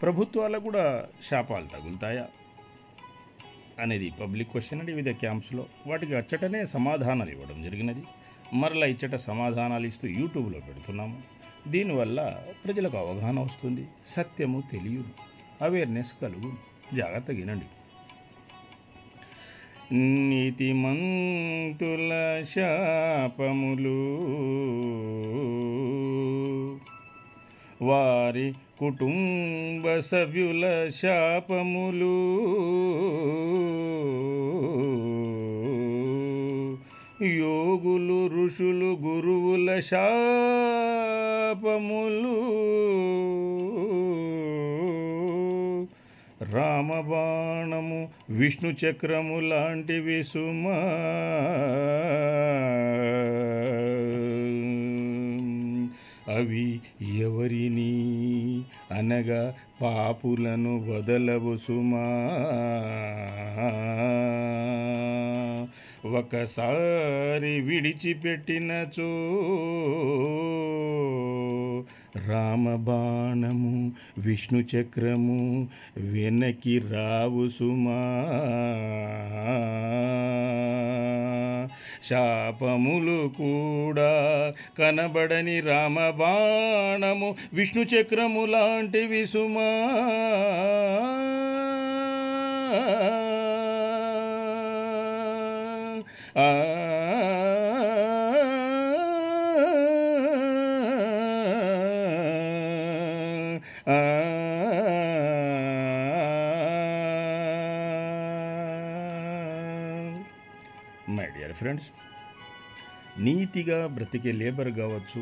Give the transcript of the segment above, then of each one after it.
ప్రభుత్వాలకు కూడా శాపాలు తగులుతాయా అనేది పబ్లిక్ క్వశ్చన్ అండి. వివిధ క్యాంప్స్లో వాటికి అచ్చటనే సమాధానాలు ఇవ్వడం జరిగినది. మరలా ఇచ్చట సమాధానాలు ఇస్తూ యూట్యూబ్లో పెడుతున్నాము. దీనివల్ల ప్రజలకు అవగాహన వస్తుంది, సత్యము తెలియదు, అవేర్నెస్ కలుగు. జాగ్రత్తగా వినండి. నీతిమంతుల శాపములు వారి కుటుంబ సభ్యుల శాపములు యోగులు ఋషులు గురువుల శాపములు రామబాణము విష్ణు చక్రము లాంటివి సుమా అవి ఎవరిని అనగా పాపులను వదలవు సుమా. ఒకసారి విడిచిపెట్టినచో రామబాణము విష్ణు చక్రము వెనక్కి రావు సుమా. శాపములు కూడా కనబడని రామబాణము విష్ణు చక్రము లాంటివి సుమా. మై డియర్ ఫ్రెండ్స్, నీతిగా బ్రతికే లేబర్ కావచ్చు,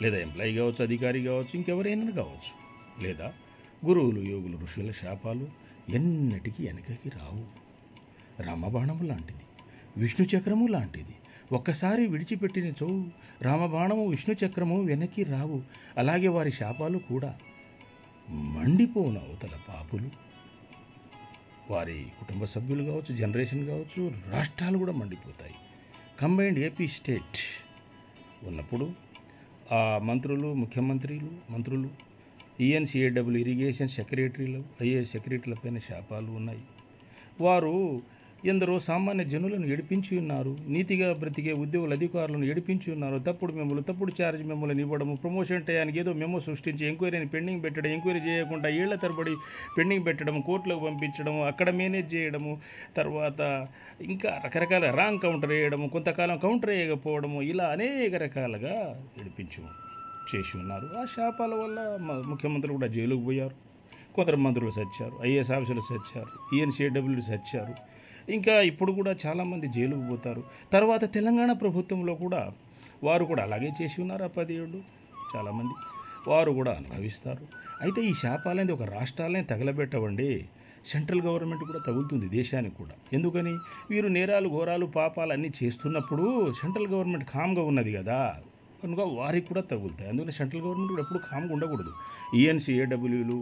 లేదా ఎంప్లాయీ కావచ్చు, అధికారి కావచ్చు, ఇంకెవరైనా కావచ్చు, లేదా గురువులు యోగులు ఋషుల శాపాలు ఎన్నటికీ వెనకకి రావు. రామబాణము లాంటిది, విష్ణు చక్రము లాంటిది. ఒక్కసారి విడిచిపెట్టినచో రామబాణము విష్ణు చక్రము వెనక్కి రావు. అలాగే వారి శాపాలు కూడా మండిపోవును. అవతల పాపులు, వారి కుటుంబ సభ్యులు కావచ్చు, జనరేషన్ కావచ్చు, రాష్ట్రాలు కూడా మండిపోతాయి. కంబైన్డ్ ఏపీ స్టేట్ ఉన్నప్పుడు ఆ మంత్రులు, మంత్రులు ఈఎన్సీఏడబ్ల్యూ ఇరిగేషన్ సెక్రటరీలు, ఐఏఎస్ సెక్రటరీలపైన శాపాలు ఉన్నాయి. వారు ఎందరో సామాన్య జనులను ఏడిపించి ఉన్నారు. నీతిగా బ్రతికే ఉద్యోగుల అధికారులను ఏడిపించి ఉన్నారు. తప్పుడు ఛార్జ్ మెమోలను ఇవ్వడము, ప్రమోషన్ టయానికి ఏదో మెమో సృష్టించి ఎంక్వైరీని పెండింగ్ పెట్టడం, ఎంక్వైరీ చేయకుండా ఏళ్ల తరబడి పెండింగ్ పెట్టడం, కోర్టులకు పంపించడము, అక్కడ మేనేజ్ చేయడము, తర్వాత ఇంకా రకరకాల రాంగ్ కౌంటర్ వేయడము, కొంతకాలం కౌంటర్ వేయకపోవడము, ఇలా అనేక రకాలుగా చేసి ఉన్నారు. ఆ శాపాల వల్ల ముఖ్యమంత్రులు కూడా జైలుకు పోయారు. కొందరు మంత్రులు చచ్చారు, ఐఏఎస్ ఆఫీసర్లు చచ్చారు, ఈఎన్సీడబ్ల్యూలు చచ్చారు. ఇంకా ఇప్పుడు కూడా చాలామంది జైలుకు పోతారు. తర్వాత తెలంగాణ ప్రభుత్వంలో కూడా వారు కూడా అలాగే చేసి ఉన్నారు. ఆ 10 ఏళ్ళు చాలామంది వారు కూడా అనుభవిస్తారు. అయితే ఈ శాపాలనేది ఒక రాష్ట్రాలనే తగలబెట్టవండి, సెంట్రల్ గవర్నమెంట్ కూడా తగులుతుంది, దేశానికి కూడా. ఎందుకని? వీరు నేరాలు ఘోరాలు పాపాలు అన్నీ చేస్తున్నప్పుడు సెంట్రల్ గవర్నమెంట్ కామ్గా ఉన్నది కదా, కనుక వారికి కూడా తగులుతాయి. అందుకని సెంట్రల్ గవర్నమెంట్ కూడా ఎప్పుడు కామ్గా ఉండకూడదు. ఈఎన్సీఏడబ్ల్యూలు,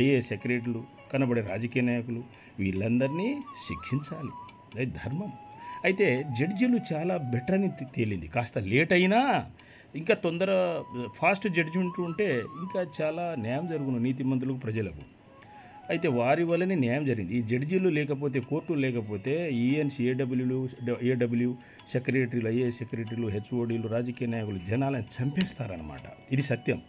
ఐఏఎస్ సెక్రటరీలు, కనబడే రాజకీయ నాయకులు వీళ్ళందరినీ శిక్షించాలి, అది ధర్మం. అయితే జడ్జిలు చాలా బెటర్ అని తేలింది. కాస్త లేట్ అయినా ఇంకా ఫాస్ట్ జడ్జిమెంట్ ఉంటే ఇంకా చాలా న్యాయం జరుగును నీతిమంతులకు, ప్రజలకు. అయితే వారి వల్లనే న్యాయం జరిగింది. ఈ జడ్జీలు లేకపోతే, కోర్టులు లేకపోతే ఏడబ్ల్యూ సెక్రటరీలు, ఐఏఎస్ సెక్రటరీలు, హెచ్ఓడీలు, రాజకీయ నాయకులు జనాలను చంపేస్తారనమాట. ఇది సత్యం.